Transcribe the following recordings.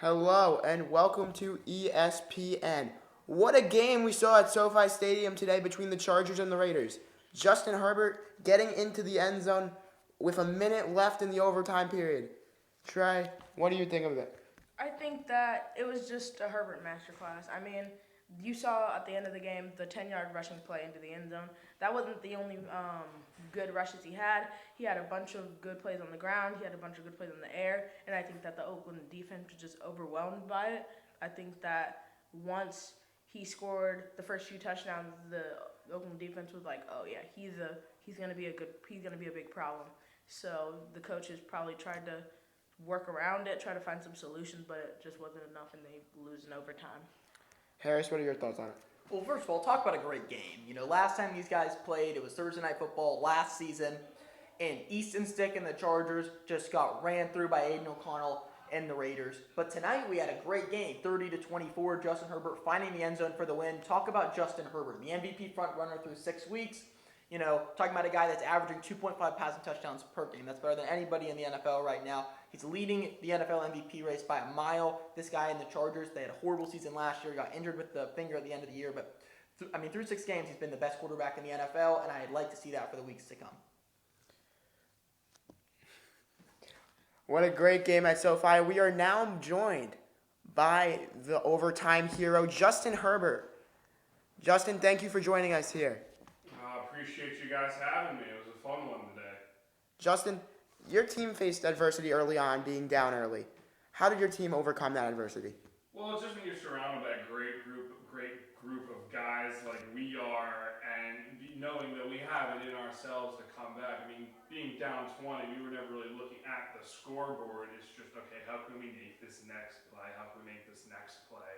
Hello and welcome to ESPN. What a game we saw at SoFi Stadium today between the Chargers and the Raiders. Justin Herbert getting into the end zone with a minute left in the overtime period. Trey, what do you think of it? I think that it was just a Herbert masterclass. I mean, you saw at the end of the game the 10-yard rushing play into the end zone. That wasn't the only good rushes he had. He had a bunch of good plays on the ground. He had a bunch of good plays in the air. And I think that the Oakland defense was just overwhelmed by it. I think that once he scored the first few touchdowns, the Oakland defense was like, "Oh yeah, he's gonna be a big problem." So the coaches probably tried to work around it, try to find some solutions, but it just wasn't enough, and they lose in overtime. Harris, what are your thoughts on it? Well, first of all, talk about a great game. Last time these guys played, it was Thursday Night Football last season, and Easton Stick and the Chargers just got ran through by Aiden O'Connell and the Raiders. But tonight we had a great game, 30-24. Justin Herbert finding the end zone for the win. Talk about Justin Herbert, the MVP front runner through 6 weeks. Talking about a guy that's averaging 2.5 passing touchdowns per game. That's better than anybody in the NFL right now. He's leading the NFL MVP race by a mile. This guy in the Chargers, they had a horrible season last year. He got injured with the finger at the end of the year. But, through 6 games, he's been the best quarterback in the NFL, and I'd like to see that for the weeks to come. What a great game at SoFi. We are now joined by the overtime hero, Justin Herbert. Justin, thank you for joining us here. Appreciate you guys having me. It was a fun one today. Justin, your team faced adversity early on, being down early. How did your team overcome that adversity? Well, it's just when you're surrounded by a great group of guys like we are, and knowing that we have it in ourselves to come back. Being down 20, we were never really looking at the scoreboard. It's just, okay, how can we make this next play? How can we make this next play?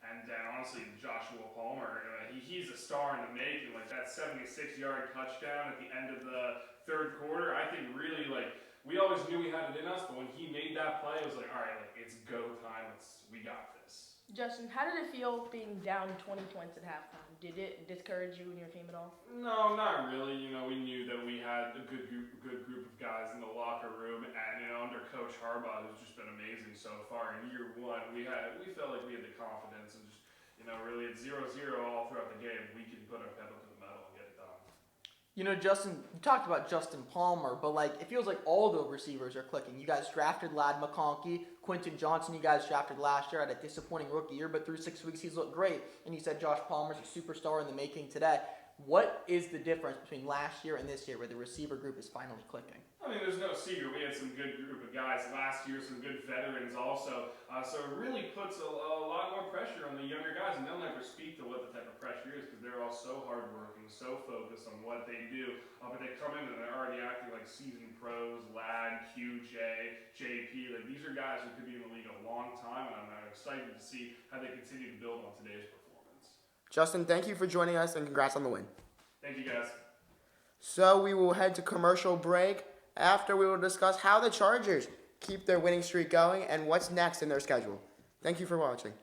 And then, honestly, Joshua Palmer, he's a star in the making. Like, that 76-yard touchdown at the end of the third quarter, I think really, we always knew we had it in us, but when he made that play, it was like, all right, it's go time. We got this. Justin, how did it feel being down 20 points at halftime? Did it discourage you and your team at all? No, not really. We knew that we had a good group of guys in the locker room, and under Coach Harbaugh, who's just been amazing so far in year one, we felt like we had the confidence, and just really at 0-0 all throughout the game, we could put our pedal to the metal and get it done. Justin, you talked about Justin Palmer, but it feels like all the receivers are clicking. You guys drafted Ladd McConkey, Quentin Johnson. You guys drafted last year, had a disappointing rookie year, but through 6 weeks he's looked great. And you said Josh Palmer's a superstar in the making today. What is the difference between last year and this year, where the receiver group is finally clicking? There's no secret. We had some good group of guys last year, some good veterans also. So it really puts a lot more pressure on the younger guys, and they'll never speak to what the type of pressure is because they're all so hardworking, so focused on what they do. But they come in and they're already acting like seasoned pros, Ladd, QJ, JP. These are guys who could be in the league a long time, and I'm excited to see how they continue to build on today's performance. Justin, thank you for joining us, and congrats on the win. Thank you, guys. So we will head to commercial break. After, we will discuss how the Chargers keep their winning streak going and what's next in their schedule. Thank you for watching.